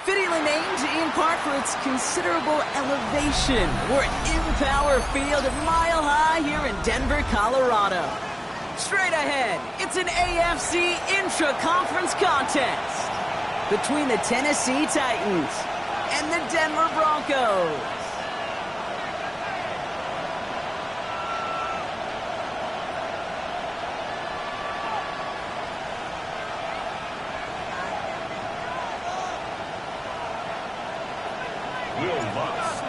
Fittingly named in part for its considerable elevation. We're at Empower Field, Mile High here in Denver, Colorado. Straight ahead, it's an AFC intra-conference contest between the Tennessee Titans and the Denver Broncos.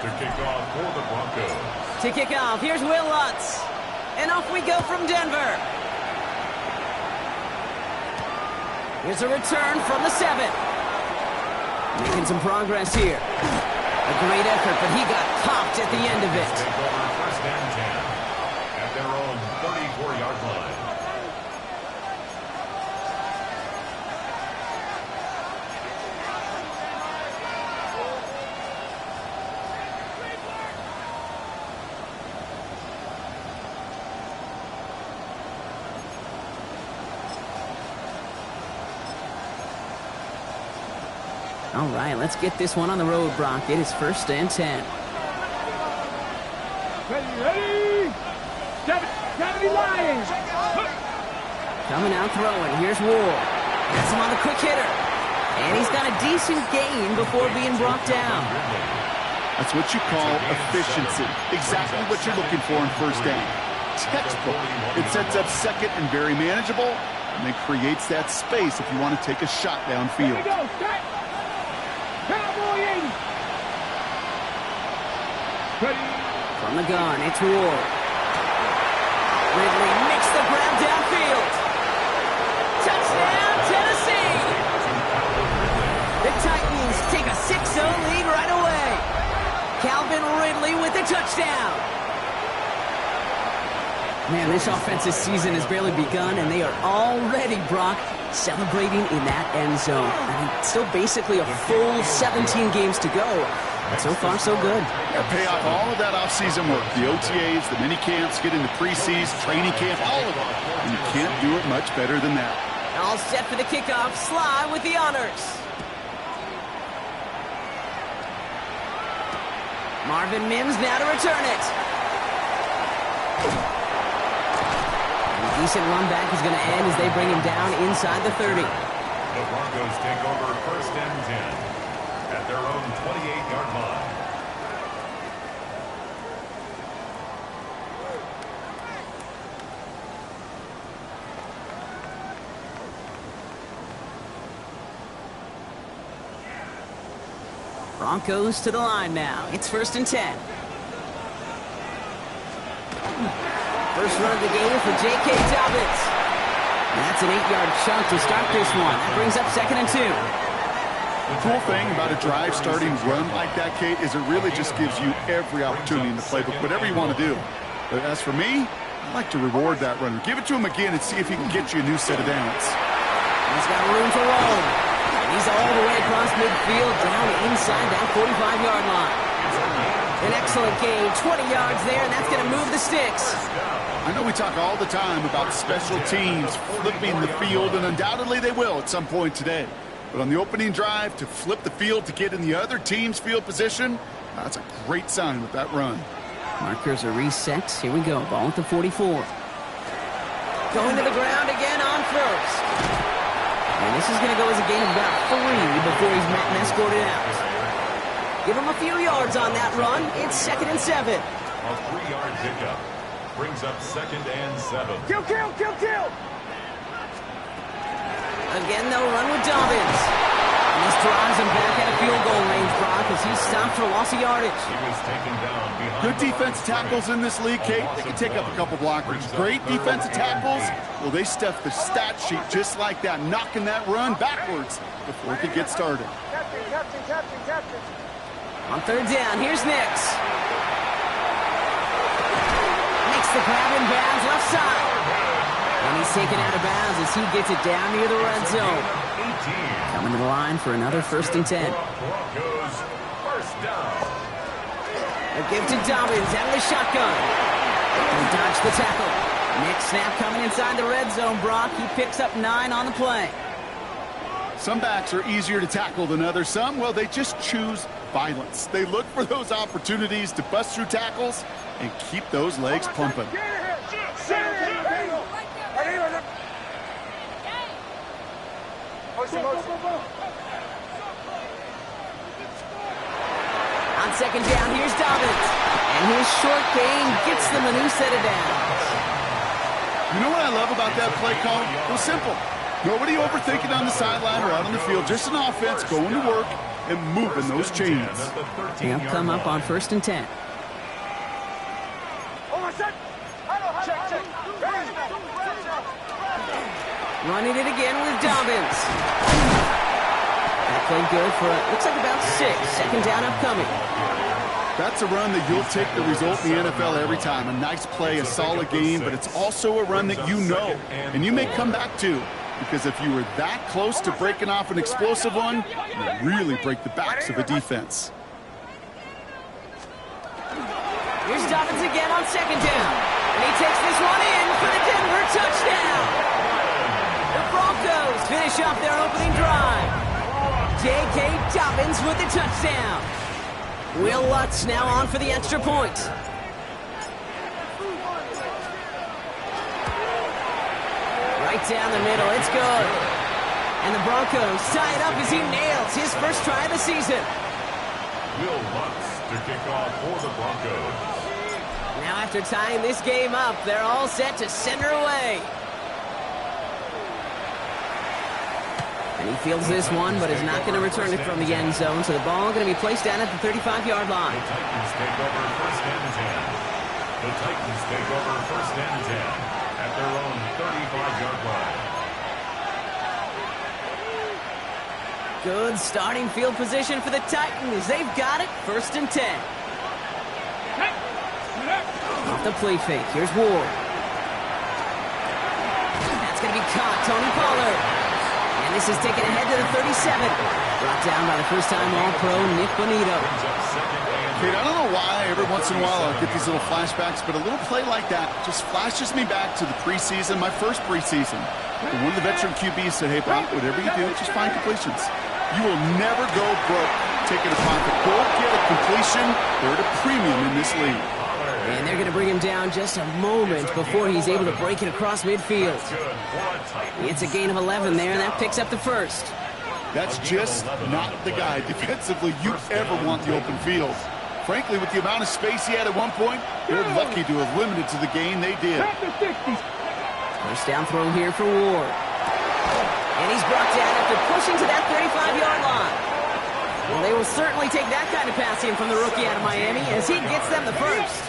To kick off for the Broncos. To kick off, here's Will Lutz. And off we go from Denver. Here's a return from the 7. Making some progress here. A great effort, but he got popped at the end of it. Take over first and 10 at their own 34-yard line. All right, let's get this one on the road, Brock. It is first and 10. Ready? 70 Lions. Coming out throwing. Here's Ward. Has him on the quick hitter. And he's got a decent gain before being brought down. That's what you call efficiency. Exactly what you're looking for in first down. Textbook. It sets up second and very manageable, and then creates that space if you want to take a shot downfield. Here we go. Start. Cowboying. Ready. From the gun, it's Ward. Ridley makes the grab downfield. Touchdown, Tennessee! The Titans take a 6-0 lead right away. Calvin Ridley with the touchdown. Man, this offensive season has barely begun, and they are already, Brock, celebrating in that end zone. I mean, still basically a full 17 games to go. But so far, so good. Yeah, pay off all of that offseason work. The OTAs, the mini camps, get into preseason, training camp, all of it. And you can't do it much better than that. All set for the kickoff. Sly with the honors. Marvin Mims now to return it. And a decent run back is going to end as they bring him down inside the 30. The Broncos take over first and 10 at their own 28-yard line. Broncos to the line now. It's first and 10. First run of the game for J.K. Dobbins. That's an 8-yard chunk to start this one. That brings up second and 2. The cool thing about a drive starting run like that, Kate, is it really just gives you every opportunity in the playbook, whatever you want to do. But as for me, I like to reward that runner. Give it to him again and see if he can get you a new set of downs. He's got room to roll. And he's all the way across midfield, down inside that 45-yard line. An excellent gain, 20 yards there, and that's going to move the sticks. I know we talk all the time about special teams flipping the field, and undoubtedly they will at some point today. But on the opening drive, to flip the field to get in the other team's field position, that's a great sign with that run. Markers are reset. Here we go. Ball at the 44. Going to the ground again on first. And this is going to go as a gain of about 3 before he's met and escorted out. Give him a few yards on that run. It's second and 7. A 3-yard pickup brings up second and 7. Kill, kill, kill, kill. Again, they'll run with Dobbins. And this drives him back at a field goal range, Brock, as he's stopped for loss of yardage. He was taken down behind. Good defense tackles in this league, Kate. They can take up a couple blockers. Great defensive tackles. Well, they stuffed the stat sheet just like that, knocking that run backwards before it could get started. Captain. On third down, here's Nix. Makes the grab in bounds, left side. And he's taken out of bounds as he gets it down near the red zone. Coming to the line for another 1st and 10. Broncos, first down. A give to Dobbins out of the shotgun. And dodge the tackle. Next snap coming inside the red zone, Brock. He picks up 9 on the play. Some backs are easier to tackle than others. Some, well, they just choose violence. They look for those opportunities to bust through tackles and keep those legs pumping. On 2nd down, here's Dobbins. And his short gain gets them a new set of downs. You know what I love about that play call? It was simple. Nobody overthinking on the sideline or out on the field. Just an offense going to work and moving those chains. They'll come up on 1st and 10. Running it again with Dobbins. That played good for, looks like about 6. 2nd down upcoming. That's a run that you'll take the result in the NFL every time. A nice play, a solid game, but it's also a run that you know and you may come back to. Because if you were that close to breaking off an explosive one, you really break the backs of a defense. Here's Dobbins again on 2nd down. And he takes this one in for the Denver touchdown. The Broncos finish off their opening drive. J.K. Dobbins with the touchdown. Will Lutz now on for the extra point. Right down the middle, it's good. And the Broncos tie it up as he nails his first try of the season. Will Lutz to kick off for the Broncos. Now after tying this game up, they're all set to send her away. And he fields this one, but is not going to return it from the end zone. So the ball going to be placed down at the 35-yard line. The Titans take over 1st and 10. The Titans take over 1st and 10 at their own 35-yard line. Good starting field position for the Titans. They've got it. 1st and 10. Off the play fake. Here's Ward. That's going to be caught. Tony Pollard. And this is taken ahead to the 37. Brought down by the first-time All-Pro Nick Bonito. Kate, I don't know why every once in a while I'll get these little flashbacks, but a little play like that just flashes me back to the preseason, my first preseason. And one of the veteran QBs said, hey, Brock, whatever you do, just find completions. You will never go broke taking a profit. Go get a completion. They're at a premium in this league. And they're going to bring him down just a moment before he's able to break it across midfield. It's a gain of 11 there, and that picks up the first. That's just not the guy defensively you ever want the open field. Frankly, with the amount of space he had at one point, they're lucky to have limited to the gain they did. First down throw here for Ward. And he's brought down after pushing to that 35-yard line. Well, they will certainly take that kind of passing from the rookie out of Miami as he gets them the first.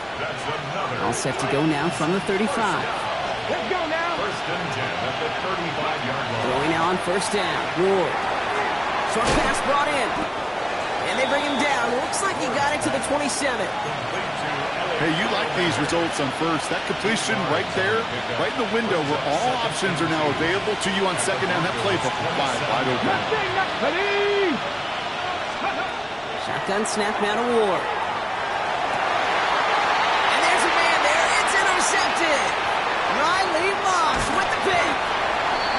All set to go now from the 35. Let's go now. 1st and 10 at the 35-yard line. Throwing now on 1st down. Ward. Short pass brought in. And they bring him down. Looks like he got it to the 27. Hey, you like these results on 1st. That completion right there, right in the window where all options are now available to you on 2nd down. That playbook wide open. Ready. Shotgun snap now to Ward. And there's a man there. It's intercepted. Riley Moss with the pick.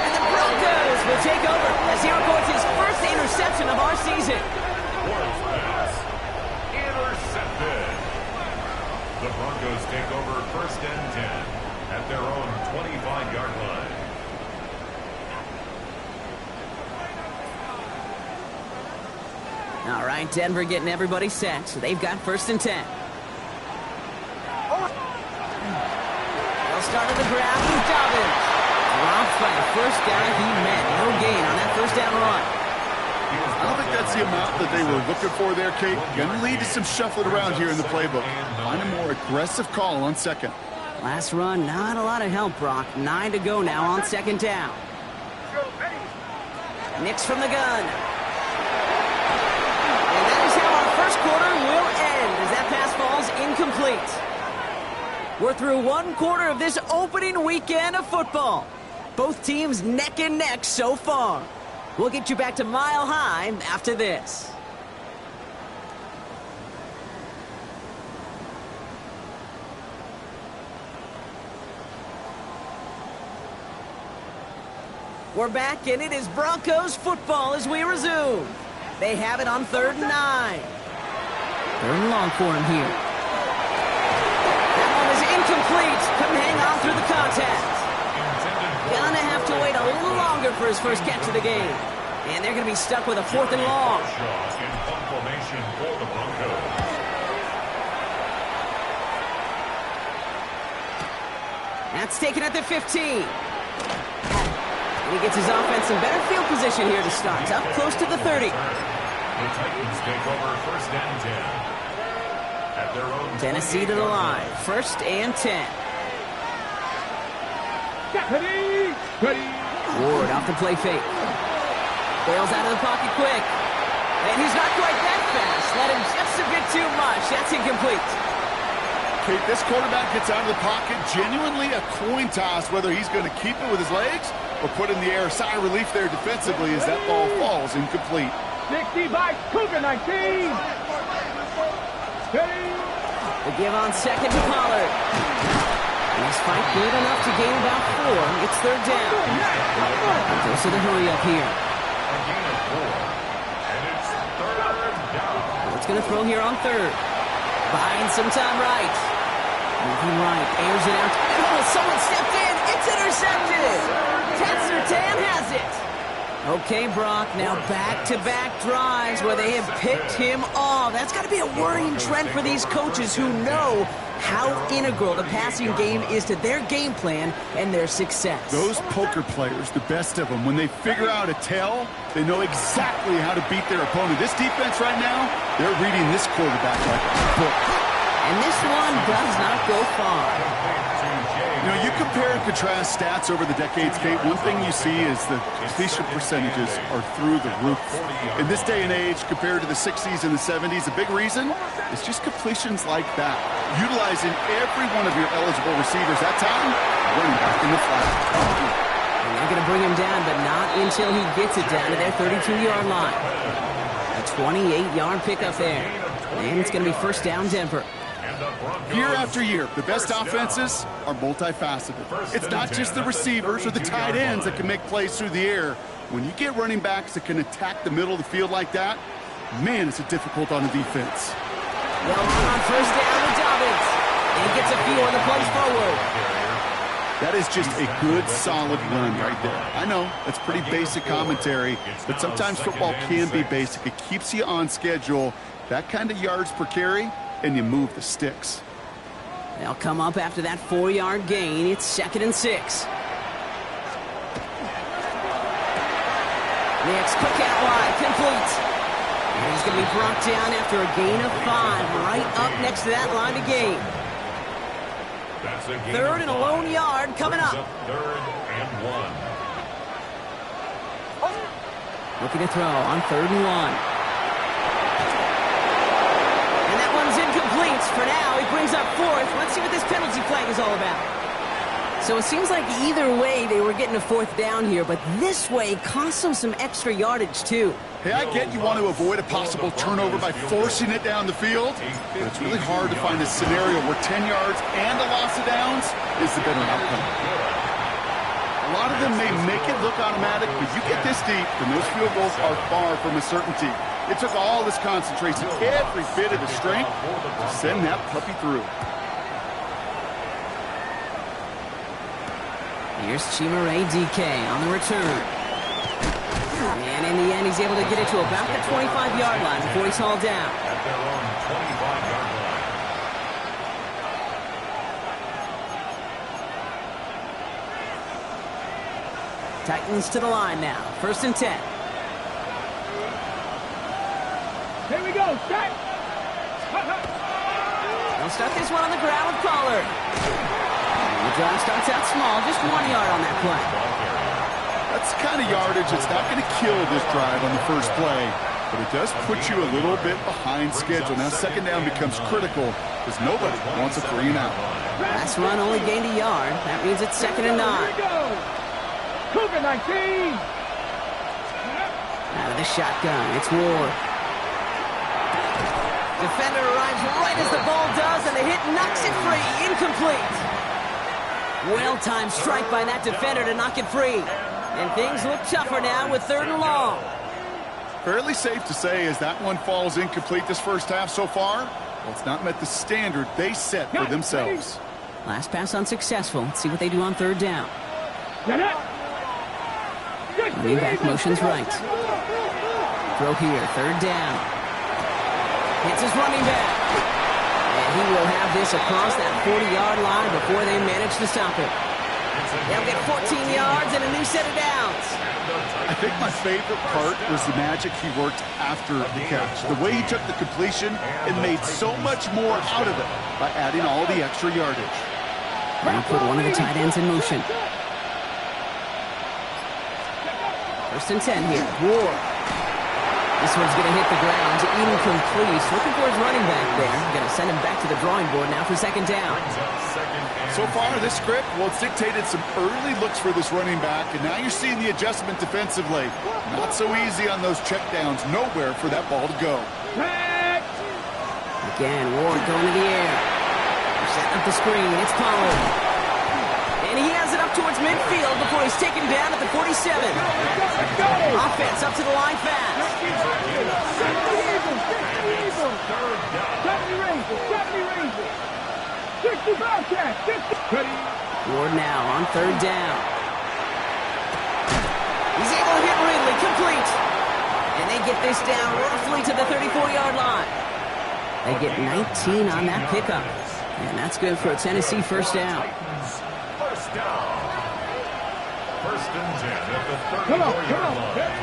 And the Broncos will take over as he records his first interception of our season. Fourth pass. Intercepted. The Broncos take over 1st and 10 at their own 25-yard line. All right, Denver getting everybody set. So they've got 1st and 10. They'll start on the ground with Dobbins. Dropped by the first guy he met. No gain on that 1st down run. I don't think that's the amount that they were looking for there, Kate. Going to lead to some shuffling around here in the playbook. Find a more aggressive call on 2nd. Last run, not a lot of help, Brock. 9 to go now on 2nd down. Nix from the gun. And that is how our first quarter will end as that pass falls incomplete. We're through one quarter of this opening weekend of football. Both teams neck and neck so far. We'll get you back to Mile High after this. We're back, and it is Broncos football as we resume. They have it on 3rd and 9. 3rd and long for him here. That one is incomplete. Couldn't hang on through the contact. Gonna have to wait a little longer for his first catch of the game. And they're gonna be stuck with a 4th and long. That's taken at the 15. And he gets his offense in better field position here to start. Up close to the 30. The Titans take over 1st and 10. At their own Tennessee to the line. 1st and 10. Ward off the play fake. Bails out of the pocket quick. And he's not quite that fast. Let him just a bit too much. That's incomplete. Kate, this quarterback gets out of the pocket. Genuinely a coin toss whether he's going to keep it with his legs or put in the air. Sigh of relief there defensively as that ball falls incomplete. 60 by Cougar 19. The give on 2nd to Pollard. Nice fight, good enough to gain about 4. It's 3rd down. Goes to the hurry up here. A gain of 4. And it's 3rd down. What's going to throw here on 3rd? Buying some time right. Moving right, airs it out. Oh, someone stepped in. It's intercepted. Tan has it. Okay, Brock, now back-to-back drives where they have picked him off. That's got to be a worrying trend for these coaches who know how integral the passing game is to their game plan and their success. Those poker players, the best of them, when they figure out a tell, they know exactly how to beat their opponent. This defense right now, they're reading this quarterback like a book. And this one does not go far. You know, you compare and contrast stats over the decades, Kate. One thing you see is the completion percentages are through the roof. In this day and age, compared to the 60s and the 70s, a big reason is just completions like that. Utilizing every one of your eligible receivers that time, running back in the flat. And they're going to bring him down, but not until he gets it down to their 32-yard line. A 28-yard pickup there. And it's going to be 1st down Denver. Year after year, the best offenses are multifaceted. It's not just the receivers or the tight ends that can make plays through the air. When you get running backs that can attack the middle of the field like that, man, it's difficult on the defense. Well, on 1st down with Dobbins. And he gets a few on the plays forward. That is just a good, solid run right there. I know, that's pretty basic commentary, but sometimes football can be basic. It keeps you on schedule. That kind of yards per carry, and you move the sticks. They'll come up after that 4-yard gain. It's 2nd and 6. Next, quick out wide, complete. And he's going to be brought down after a gain of 5, right up next to that line of gain. 3rd and a lone yard coming up. 3rd and 1. Looking to throw on 3rd and 1. Incomplete for now. He brings up 4th. Let's see what this penalty flag is all about. So it seems like either way they were getting a 4th down here, but this way cost them some extra yardage too. Hey, I get you want to avoid a possible turnover by forcing it down the field, but it's really hard to find a scenario where 10 yards and a loss of downs is the better outcome. A lot of them may make it look automatic, but you get this deep, and those field goals are far from a certainty. It took all this concentration, every bit of the strength, to send that puppy through. Here's Chimere DK on the return. And in the end, he's able to get it to about the 25-yard line before he's hauled down. At their own 25-yard line. Titans to the line now. 1st and 10. Here we go, start. They'll start this one on the ground with Pollard. The drive starts out small, just 1 yard on that play. That's the kind of yardage that's not going to kill this drive on the first play, but it does put you a little bit behind schedule. Now 2nd down becomes critical because nobody wants a 3 and out. Last run only gained a yard. That means it's 2nd and 9. Here we go. Cougar 19. Out of the shotgun, it's Ward. Defender arrives right as the ball does, and the hit knocks it free. Incomplete. Well-timed strike by that defender to knock it free. And things look tougher now with 3rd and long. Fairly safe to say as that one falls incomplete this first half so far, well, it's not met the standard they set for themselves. Last pass unsuccessful. Let's see what they do on 3rd down. Running back motions right. Throw here, 3rd down. Hits his running back. And he will have this across that 40-yard line before they manage to stop it. They'll get 14 yards and a new set of downs. I think my favorite part was the magic he worked after the catch. The way he took the completion and made so much more out of it by adding all the extra yardage. Now put one of the tight ends in motion. 1st and 10 here. Ward. This one's going to hit the ground. Incomplete. Looking for his running back there. Going to send him back to the drawing board now for 2nd down. So far, this script, well, it's dictated some early looks for this running back, and now you're seeing the adjustment defensively. Not so easy on those checkdowns. Nowhere for that ball to go. Again, Ward going to the air. They're setting up the screen. It's Pollard. And he has it up towards midfield before he's taken down at the 47. Offense up to the line fast. Ward now on 3rd down. He's able to hit Ridley, complete. And they get this down roughly to the 34-yard line. They get 19 on that pickup. And that's good for a Tennessee 1st down. 1st down. 1st and 10 at the 34-yard line.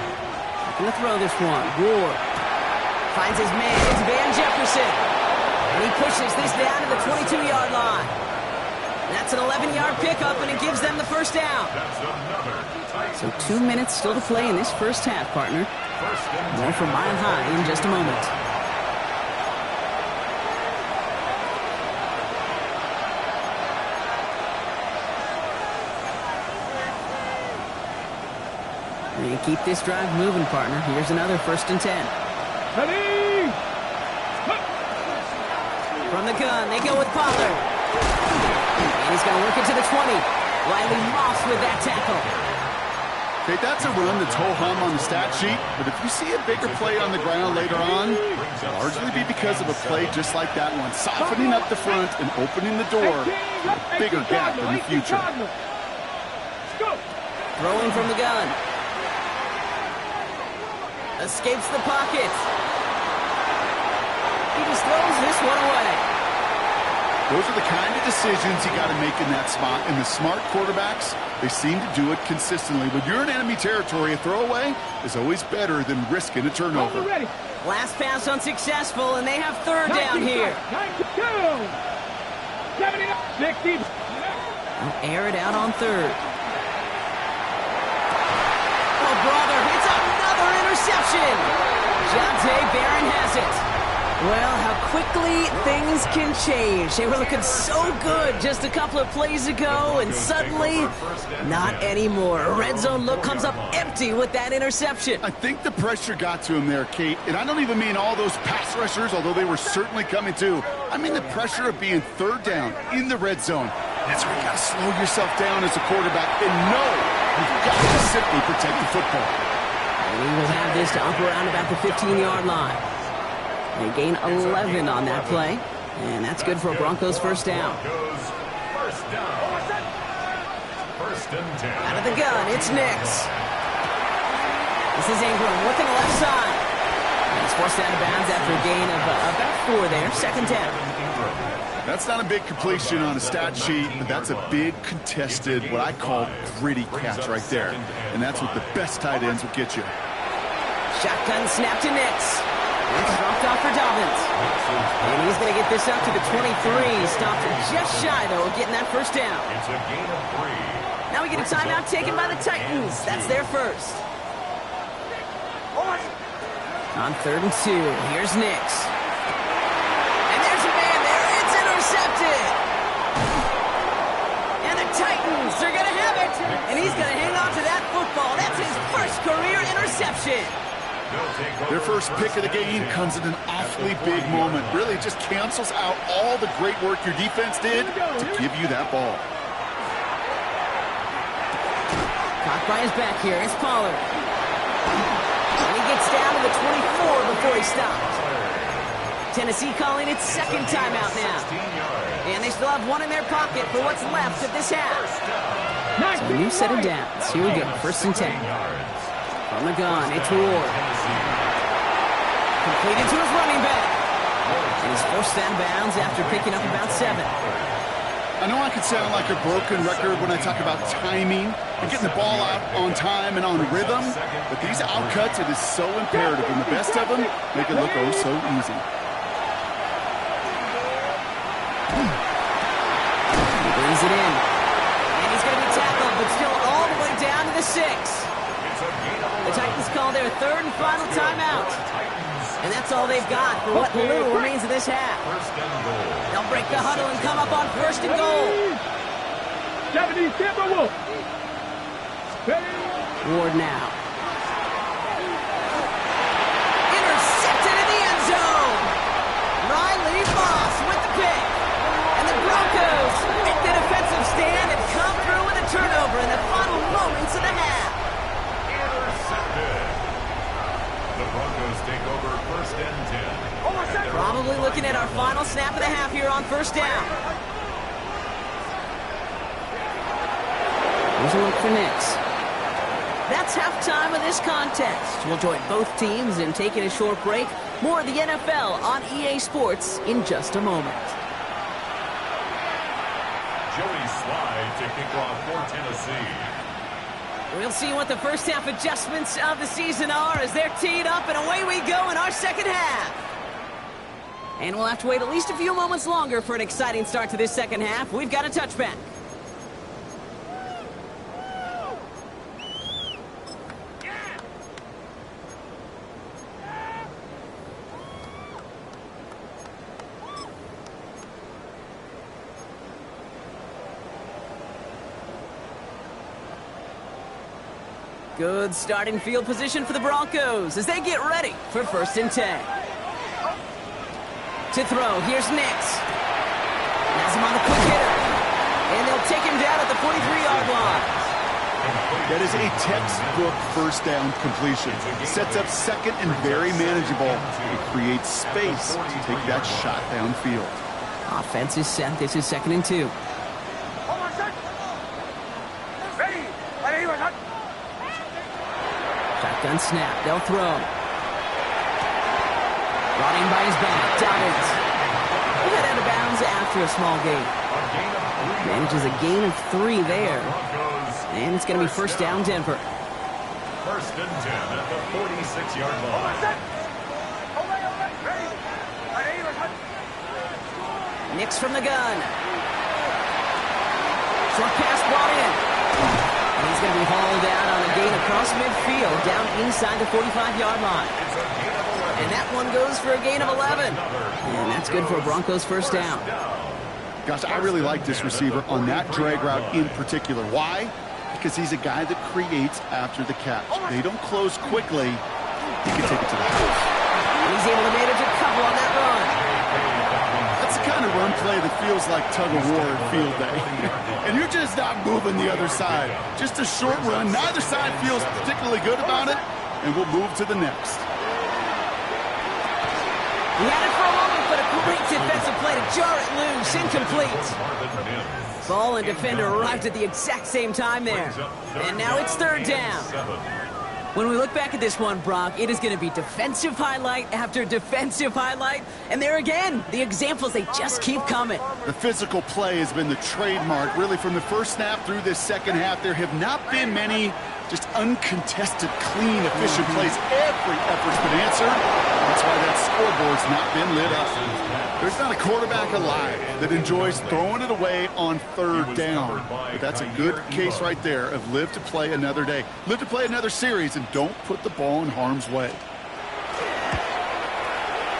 Looking to throw this one. Ward finds his man. It's Van Jefferson. And he pushes this down to the 22-yard line. That's an 11-yard pickup, and it gives them the 1st down. So 2 minutes still to play in this 1st half, partner. More from Mile High in just a moment. And keep this drive moving, partner. Here's another 1st and 10. From the gun, they go with Pollard. And he's going to work it to the 20. Riley Moss with that tackle. Okay, that's a run that's ho-hum on the stat sheet, but if you see a bigger play on the ground later on, it'll largely be because of a play just like that one, softening up the front and opening the door for a bigger gap in the future. Throwing from the gun. Escapes the pocket. He just throws this one away. Those are the kind of decisions you got to make in that spot. And the smart quarterbacks, they seem to do it consistently. When you're in enemy territory, a throwaway is always better than risking a turnover. Last pass unsuccessful, and they have 3rd down here. 60. They'll air it out on 3rd. Oh, brother, it's another interception. Jonte Barron has it. Well, how quickly things can change. They were looking so good just a couple of plays ago, and suddenly, not anymore. A red zone look comes up empty with that interception. I think the pressure got to him there, Kate. And I don't even mean all those pass rushers, although they were certainly coming too. I mean the pressure of being 3rd down in the red zone. That's where you got to slow yourself down as a quarterback and know you've got to simply protect the football. And he will have this to up around about the 15-yard line. They gain 11 on that play, and that's good for a Broncos 1st down. 1st down. 1st and 10. Out of the gun, it's Nix. This is Ingram looking left side. And he's forced out of bounds after a gain of about 4 there. 2nd down. That's not a big completion on a stat sheet, but that's a big contested, what I call gritty catch right there. And that's what the best tight ends will get you. Shotgun snap to Nix. It's dropped off for Dobbins. And he's going to get this up to the 23. Stopped just shy, though, of getting that 1st down. It's a gain of 3. Now we get a timeout taken by the Titans. That's their 1st. On 3rd and 2, here's Nix. And there's a man there. It's intercepted. And the Titans are going to have it. And he's going to hang on to that football. That's his 1st career interception. Their first pick of the game comes at an awfully big moment. Really just cancels out all the great work your defense did to give you that ball. Caught by his back here. It's Pollard. And he gets down to the 24 before he stops. Tennessee calling its second timeout now. And they still have one in their pocket for what's left of this half. So a new set of downs. Here we go. 1st and 10. From the gun, it's Ward. Completed to his running back. And he's forced out of bounds after picking up about 7. I know I could sound like a broken record when I talk about timing and getting the ball out on time and on rhythm, but these outcuts, it is so imperative, and the best of them make it look oh so easy. He brings it in. And he's going to be tackled, but still all the way down to the 6. The Titans call their 3rd and final timeout. And that's all they've got for what little remains of this half. They'll break the huddle and come up on 1st and goal. 70 Timberwolves. Ward now. Intercepted in the end zone. Riley Moss with the pick. And the Broncos make the defensive stand and come through with a turnover in the final moments of the half. Intercepted. The Broncos take over 1st and 10. Probably looking at our final snap of the half here on 1st down. Here's a look for Nix. That's halftime of this contest. We'll join both teams in taking a short break. More of the NFL on EA Sports in just a moment. Joey Slye to kick off for Tennessee. We'll see what the first half adjustments of the season are as they're teed up, and away we go in our second half. And we'll have to wait at least a few moments longer for an exciting start to this second half. We've got a touchback. Good starting field position for the Broncos as they get ready for 1st and 10. To throw, here's Nix. Has him on the quick hitter. And they'll take him down at the 43-yard line. That is a textbook 1st down completion. Sets up 2nd and very manageable. It creates space to take that shot downfield. Offense is set. This is 2nd and 2. Shotgun snap. They'll throw. Brought in by his back. Dobbins. He got out of bounds after a small gain. Manages a gain of 3 there. And it's going to be 1st down, Denver. 1st and 10 at the 46-yard line. Nix from the gun. Short pass brought in. And he's going to be hauled out on a gain across midfield, down inside the 45-yard line. And that one goes for a gain of 11. And that's good for a Broncos 1st down. Gosh, I really like this receiver on that drag route in particular. Why? Because he's a guy that creates after the catch. They don't close quickly. He can take it to the house. And he's able to manage a couple on that run. That's the kind of run play that feels like tug-of-war field day. And you're just not moving the other side. Just a short run. Neither side feels particularly good about it. And we'll move to the next. He had it for a moment, but a great defensive play to jar it loose. Incomplete. Ball and defender arrived at the exact same time there. And now it's 3rd down. When we look back at this one, Brock, it is going to be defensive highlight after defensive highlight. And there again, the examples, they just keep coming. The physical play has been the trademark. Really, from the first snap through this second half, there have not been many just uncontested, clean, efficient plays. Every effort's been answered. That's why that scoreboard's not been lit up. There's not a quarterback alive that enjoys throwing it away on 3rd down. But that's a good case right there of live to play another day. Live to play another series and don't put the ball in harm's way.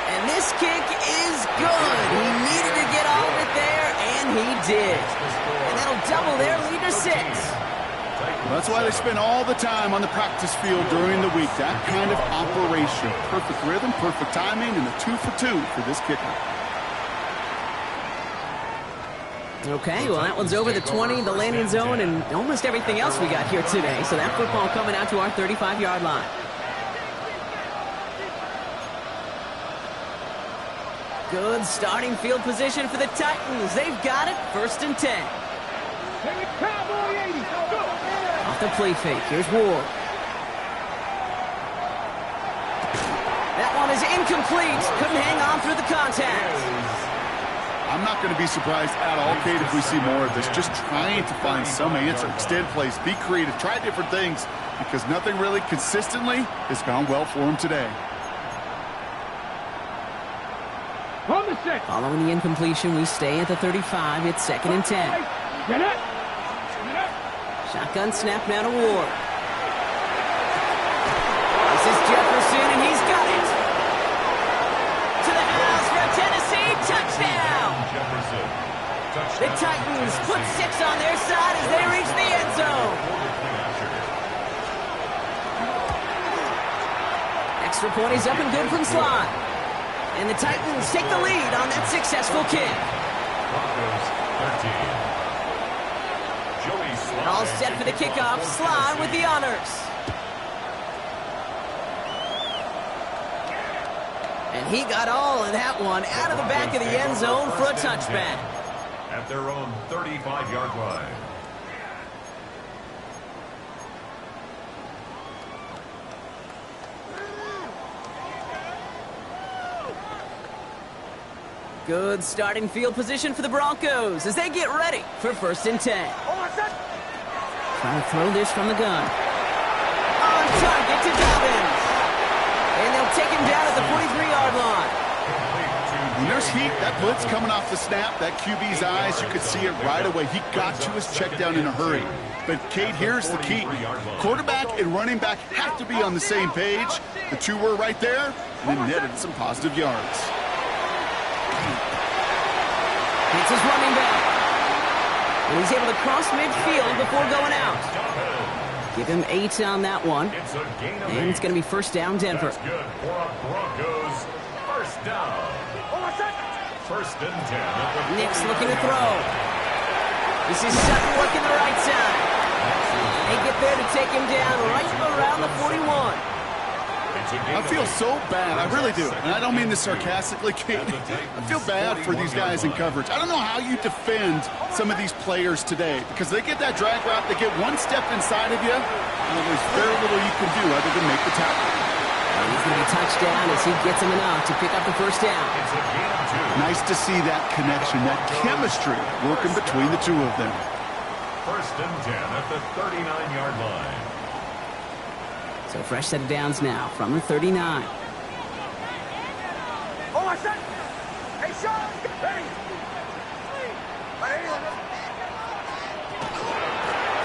And this kick is good. He needed to get all of it there, and he did. And that'll double their lead to 6. That's why they spend all the time on the practice field during the week. That kind of operation. Perfect rhythm, perfect timing, and a 2 for 2 for this kicker. Okay, well, that one's over the 20, the landing zone, and almost everything else we got here today. So that football coming out to our 35-yard line. Good starting field position for the Titans. They've got it, 1st and 10. Off the play fake, here's Ward. That one is incomplete. Couldn't hang on through the contact. I'm not going to be surprised at all, Kate, if we see more of this. Just trying to find some answer. Extend plays, be creative, try different things, because nothing really consistently has gone well for him today. Following the incompletion, we stay at the 35. It's 2nd and 10. Shotgun snap now to Ward. This is Jefferson, and he's got it. To the house for a Tennessee touchdown. The Titans put 6 on their side as they reach the end zone. Extra point is up and good from slot. And the Titans take the lead on that successful kick. All set for the kickoff. Slide with the honors. And he got all of that one out of the back of the end zone for a touchback. At their own 35-yard line. Good starting field position for the Broncos as they get ready for 1st and 10. Trying to throw this from the gun. On target to Dobbins. And they'll take him down at the 43-yard line. When there's heat, that blitz coming off the snap, that QB's eyes, you could see it right away. He got to his check down in a hurry. But, Kate, here's the key. Quarterback and running back have to be on the same page. The two were right there, and then netted some positive yards. It's his running back. And he's able to cross midfield before going out. Give him 8 on that one. And it's going to be 1st down, Denver. That's good for a Broncos 1st down. 1st and 10. Nick's looking to throw. This is Sutton working the right side. They get there to take him down right around the 41. I feel so bad. I really do. And I don't mean this sarcastically, Kate. I feel bad for these guys in coverage. I don't know how you defend some of these players today because they get that drag route, they get one step inside of you, and there's very little you can do other than make the tackle. He's going to be touchdown as he gets him enough to pick up the 1st down. Nice to see that connection, that chemistry working between the two of them. 1st and 10 at the 39-yard line. So fresh set of downs now from the 39.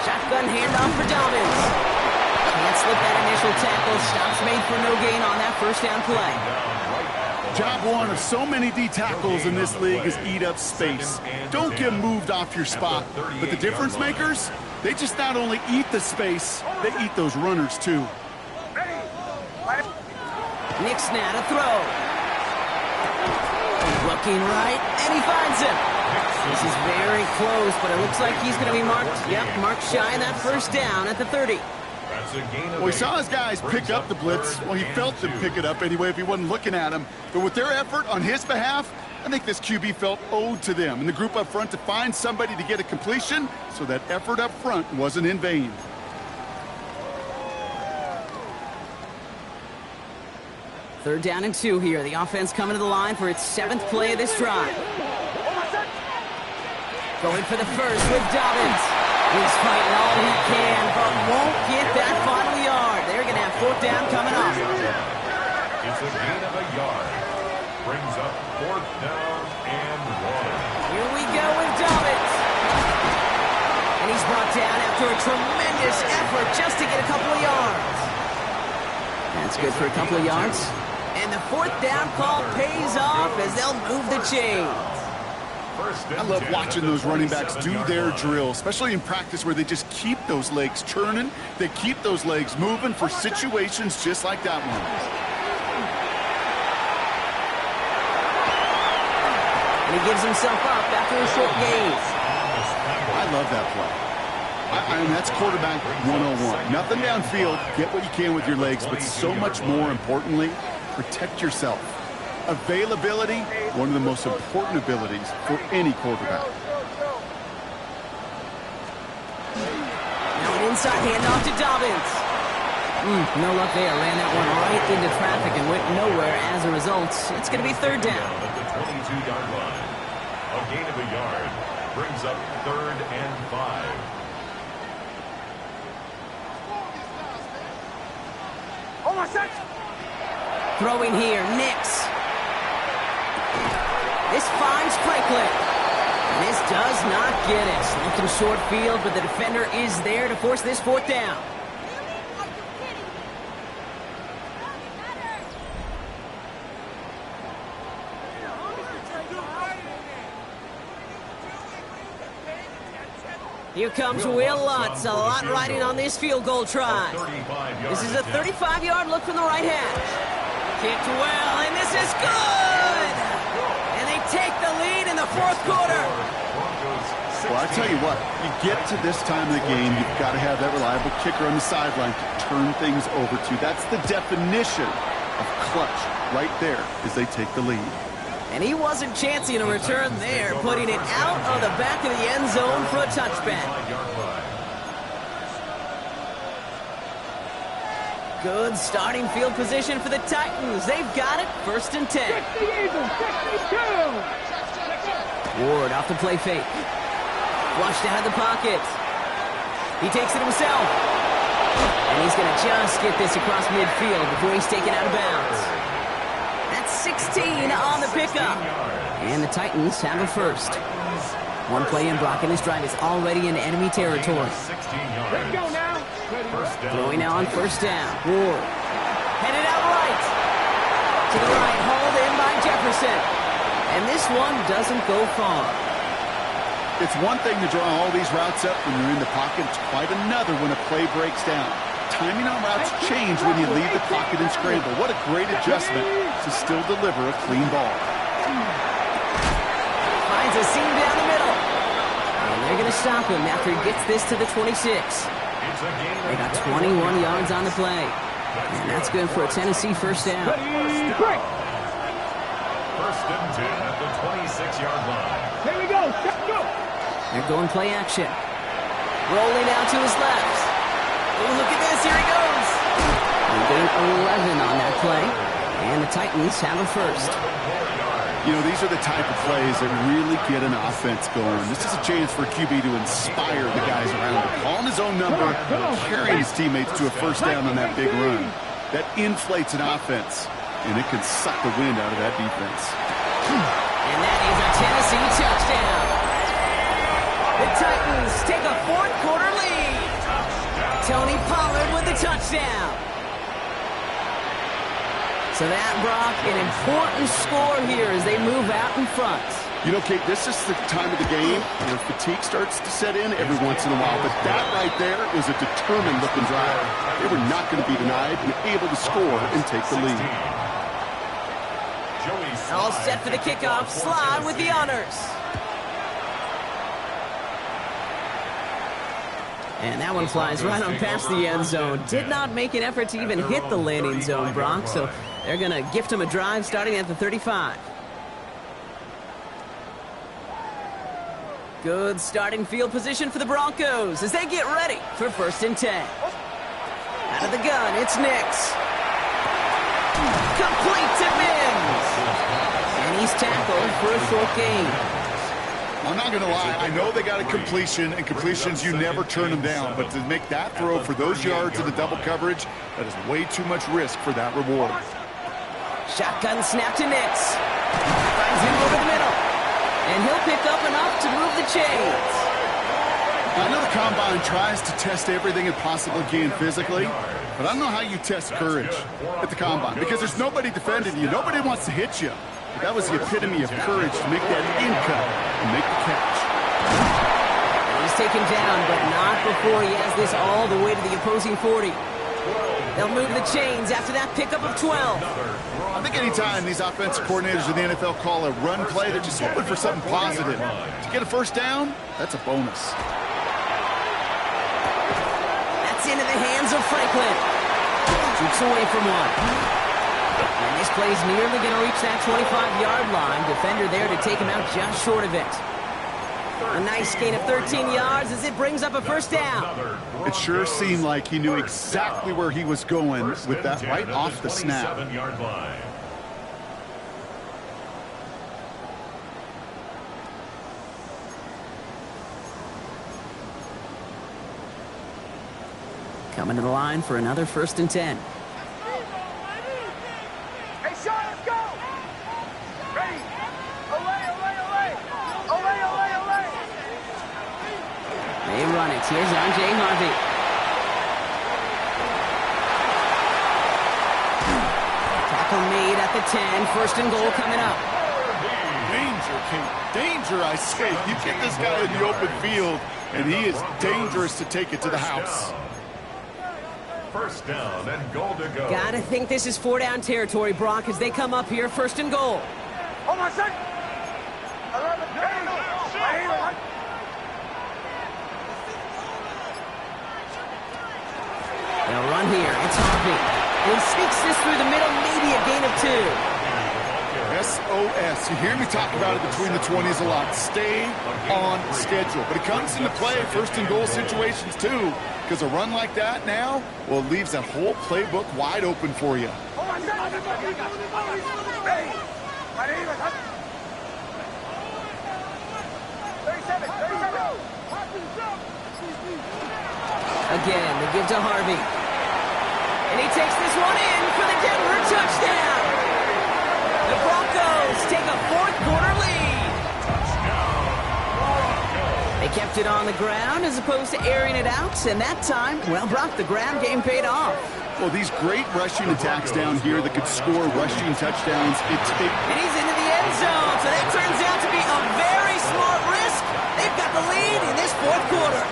Shotgun handoff for Dobbins. Can't slip that initial tackle. Stops made for no gain on that 1st down play. Job one of so many D tackles in this league is eat up space. Don't get moved off your spot. But the difference makers, they just not only eat the space, they eat those runners too. Nick Snad a throw. Looking right, and he finds him. This is very close, but it looks like he's going to be marked. Yep, marked shy of that 1st down at the 30. Well, he saw his guys pick up the blitz. Well, he felt them pick it up anyway if he wasn't looking at him. But with their effort on his behalf, I think this QB felt owed to them and the group up front to find somebody to get a completion so that effort up front wasn't in vain. Third down and 2 here. The offense coming to the line for its 7th play of this drive. Going for the first with Dobbins. He's fighting all he can, but won't get that final yard. They're going to have 4th down coming up. It's a gain of a yard. Brings up 4th down and 1. Here we go with Dobbins. And he's brought down after a tremendous effort just to get a couple of yards. That's good for a couple of yards. And the 4th down call pays off as they'll move the chains. I love watching those running backs do their drill, especially in practice where they just keep those legs churning. They keep those legs moving for situations just like that one. And he gives himself up after a short gain. I love that play. I mean, that's quarterback 101. Nothing downfield. Get what you can with your legs, but so much more importantly, protect yourself. Availability, one of the most important abilities for any quarterback. Now an inside handoff to Dobbins. No luck there. Ran that one right into traffic and went nowhere as a result. It's going to be third down. At the 22-yard line. A gain of a yard brings up 3rd and 5. Throwing here, Nix. This finds Franklin. And this does not get it. Left in short field, but the defender is there to force this 4th down. Here comes Will Lutz. A lot riding on this field goal try. This is a 35-yard look from the right hash. Kicked well, and this is good! And they take the lead in the 4th quarter. Well, I tell you what, you get to this time of the game, you've got to have that reliable kicker on the sideline to turn things over to. That's the definition of clutch right there as they take the lead. And he wasn't chancing a return there, putting it out of the back of the end zone for a touchback. Good starting field position for the Titans. They've got it, 1st and 10. Ward off the play fake. Flushed out of the pocket. He takes it himself. And he's going to just get this across midfield before he's taken out of bounds. That's 16 on the pickup. And the Titans have a first. One play in blocking this drive is already in enemy territory. Let's go now. Throwing now on 1st down. Ward. Headed out right. To the right, hauled in by Jefferson. And this one doesn't go far. It's one thing to draw all these routes up when you're in the pocket. It's quite another when a play breaks down. Timing on routes change when you leave the pocket and scramble. What a great adjustment to still deliver a clean ball. Finds a seam down the middle. And they're going to stop him after he gets this to the 26. They got 21 yards on the play. And that's good for a Tennessee 1st down. 1st and 10 at the 26-yard line. Here we go. Let's go. They're going play action. Rolling out to his left. Oh, look at this. Here he goes. They gain 11 on that play. And the Titans have a first. You know, these are the type of plays that really get an offense going. This is a chance for QB to inspire the guys around him. Calling his own number, carrying his teammates to a 1st down on that big run. That inflates an offense, and it can suck the wind out of that defense. And that is a Tennessee touchdown. The Titans take a 4th quarter lead. Tony Pollard with the touchdown. So that, Brock, an important score here as they move out in front. You know, Kate, this is the time of the game where fatigue starts to set in every once in a while. But that right there was a determined-looking drive. They were not going to be denied and able to score and take the lead. All set for the kickoff. Slide with the honors. And that one flies right on past the end zone. Did not make an effort to even hit the landing zone, Brock. So they're going to gift him a drive starting at the 35. Good starting field position for the Broncos as they get ready for 1st and 10. Out of the gun, it's Nix. Complete to Mims. And he's tackled for a short gain. I'm not going to lie. I know they got a completion, and completions, you never turn them down. But to make that throw for those yards in the double coverage, that is way too much risk for that reward. Shotgun snap to Nix. Finds him over the middle. And he'll pick up enough to move the chains. I know the Combine tries to test everything it possibly can physically, but I don't know how you test courage at the Combine because there's nobody defending you. Nobody wants to hit you. That was the epitome of courage to make that in cut and make the catch. He's taken down, but not before he has this all the way to the opposing 40. They'll move the chains after that pickup of 12. I think anytime these offensive coordinators in the NFL call a run play, they're just hoping for something positive. To get a first down, that's a bonus. That's into the hands of Franklin. Shoots away from one. And this play's nearly going to reach that 25-yard line. Defender there to take him out just short of it. A nice gain of 13 yards as it brings up a first down. It sure seemed like he knew exactly where he was going with that right off the snap. Coming to the line for another 1st and 10. Hey, Sean, let's go! Ready! Away, away, away! Away, away, away! They run it. Here's J. Harvey. Tackle made at the 10. 1st and goal coming up. Danger, Kate. Danger, I say. You get this guy in the open field, and he is dangerous to take it to the house. First down and goal to go. Gotta think this is 4-down territory, Brock, as they come up here. 1st and goal. Hold on a sec! 11, They'll run here. It's Harvey. And he sneaks this through the middle, maybe a gain of 2. SOS. You hear me talk about it between the 20s a lot. Stay on schedule. But it comes into play 1st and goal situations too, because a run like that now, well, it leaves that whole playbook wide open for you. Again, they give to Harvey. And he takes this one in for the Denver touchdown. The Broncos take a 4th-quarter lead. They kept it on the ground as opposed to airing it out, and that time, well, Brock, the ground game paid off. Well, these great rushing attacks down here that could score rushing touchdowns, And he's into the end zone, so that turns out to be a very smart risk. They've got the lead in this 4th quarter.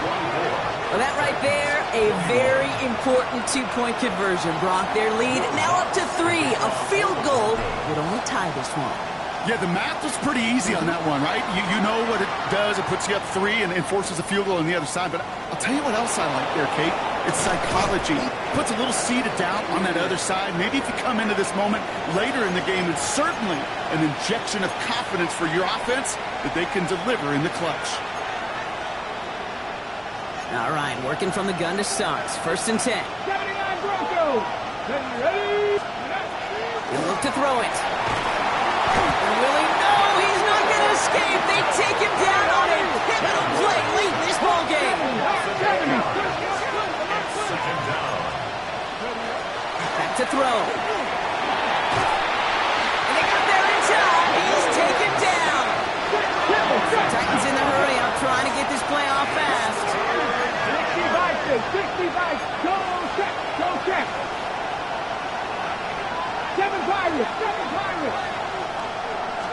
Well, that right there, a very important 2-point conversion. Brock, their lead now up to 3. A field goal would only tie this one. Yeah, the math was pretty easy on that one, right? You know what it does. It puts you up 3 and forces a field goal on the other side. But I'll tell you what else I like there, Kate. It's psychology. Puts a little seed of doubt on that other side. Maybe if you come into this moment later in the game, it's certainly an injection of confidence for your offense that they can deliver in the clutch. All right, working from the gun to start. 1st and 10. 79 Broncos! Ready? He'll look to throw it. Really? No, he's not going to escape. They take him down on a pivotal play late in this ballgame. Back to throw. And they got there in time. He's taken down. Titans in the hurry up, trying to get this play off fast. 65, go check, go check. 7 Pirates, 7 Pirates.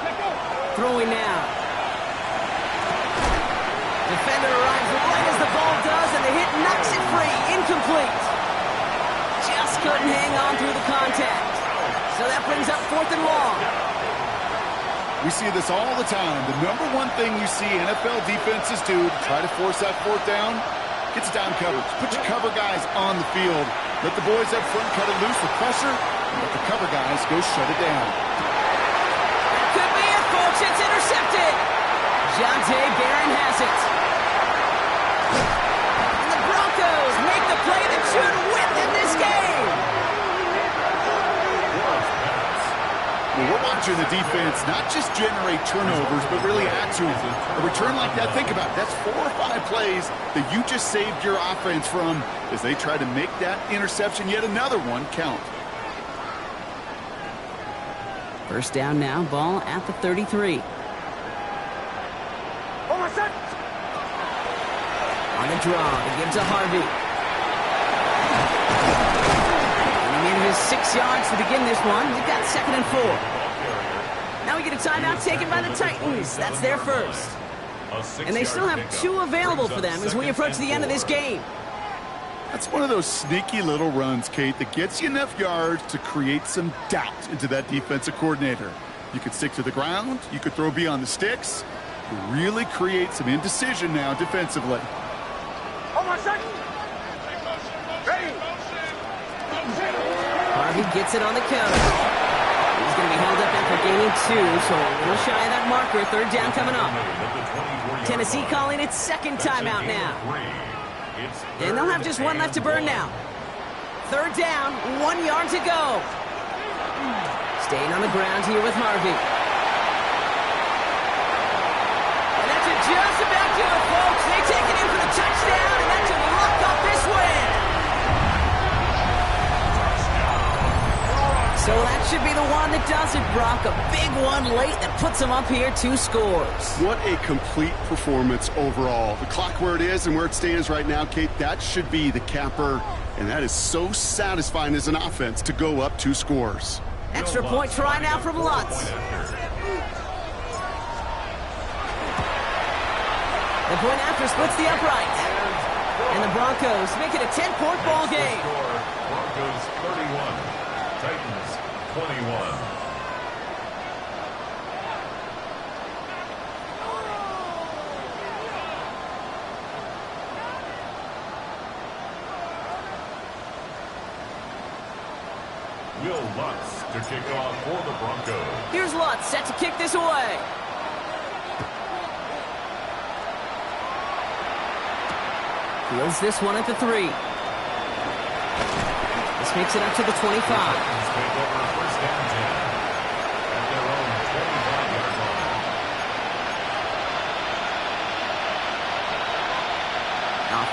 Let's go. Throwing now. Defender arrives right as the ball does, and the hit knocks it free. Incomplete. Just couldn't hang on through the contact. So that brings up 4th and long. We see this all the time. The number one thing you see NFL defenses do to try to force that 4th down, gets down coverage. Put your cover guys on the field. Let the boys up front cut it loose with pressure, and let the cover guys go shut it down. That could be it, folks. It's intercepted. Jonte Barron has it. And the Broncos make the play that should win them this game. Well, we're watching the defense not just generate turnovers, but really add to it. A return like that, think about it. That's 4 or 5 plays that you just saved your offense from as they try to make that interception, yet another one, count. 1st down now, ball at the 33. Hold on a sec. On the draw, they give to Harvey. And he needed his 6 yards to begin this one. We've got 2nd and 4. Now we get a timeout taken by the Titans. That's their first. And they still have 2 available for them as we approach the end of this game. That's one of those sneaky little runs, Kate, that gets you enough yards to create some doubt into that defensive coordinator. You could stick to the ground. You could throw beyond the sticks. You really create some indecision now defensively. Hold on a second. Ready. Harvey gets it on the counter. He's going to be held up after gaining 2, so a little shy of that marker. Third down coming up. Tennessee calling its second timeout now. And they'll have just 1 left to burn now. Third down, 1 yard to go. Staying on the ground here with Harvey. And that's just about do it, folks. They take it in for the touchdown, and that should lock up this win. So that should be the one that does it, Brock. A big one late that puts them up here 2 scores. What a complete performance overall. The clock where it is and where it stands right now, Kate, that should be the capper. And that is so satisfying as an offense to go up 2 scores. Extra point try now from Lutz. The point after splits the upright. And the Broncos make it a 10-point ball game. Broncos 31, Titans 21. Will Lutz to kick off for the Broncos. Here's Lutz set to kick this away. Fields this one at the 3. This makes it up to the 25. Take over first and 10 at their own 25-yard line.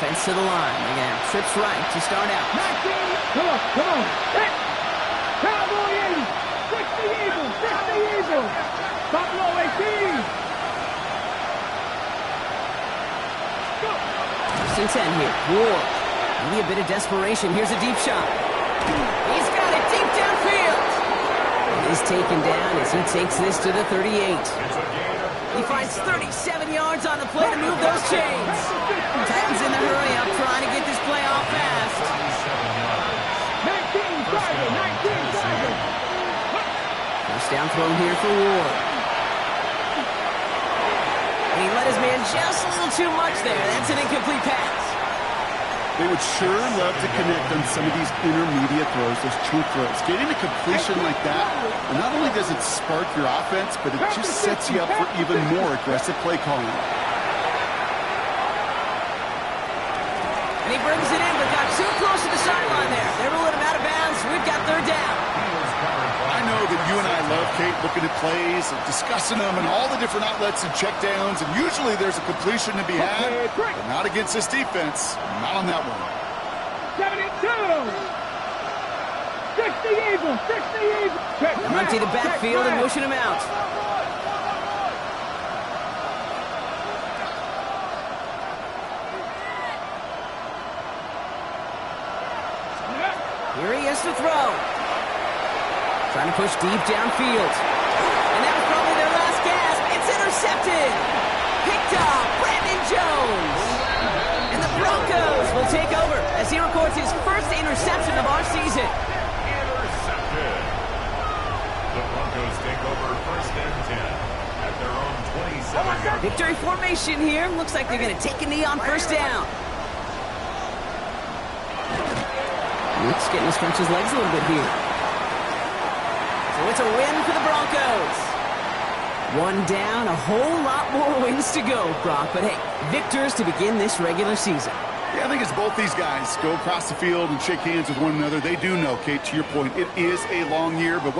Offense to the line. They're going to have trips right to start out. Come on. Hit. Cowboy 80. 60 Eagles. 60 Eagles. Buffalo 18. First and 10 here. Ward. Maybe a bit of desperation. Here's a deep shot. He's got it deep downfield. And he's taken down as he takes this to the 38. He finds 37 yards on the play to move those chains. Titans in the hurry up, trying to get this play off fast. 19 target. First down throw here for Ward. And he let his man just a little too much there. That's an incomplete pass. They would sure love to connect on some of these intermediate throws, those chunk throws. Getting a completion like that, and not only does it spark your offense, but it just sets you up for even more aggressive play calling. And he brings it in, but got too close to the sideline there. They ruled him out of bounds. We've got third down. I know that you and I love, Kate, looking at plays and discussing them and all the different outlets and checkdowns, and usually there's a completion to be had, but not against this defense. Not on that one. 72. 60 Eagles. 60 Eagles. They'll empty the backfield and motion him out. Here he is to throw. Trying to push deep downfield. And that was probably their last gasp. It's intercepted. Picked up. Brandon Jones. And the Broncos will take over as he records his first interception of our season. Intercepted. The Broncos take over first and 10 at their own 27-yard line. Victory formation here. Looks like they're going to take a knee on first down. Luke's getting to stretch his legs a little bit here. So it's a win for the Broncos. 1 down, a whole lot more wins to go, Brock. But hey, victors to begin this regular season. Yeah, I think as both these guys go across the field and shake hands with one another, they do know, Kate, to your point, it is a long year, but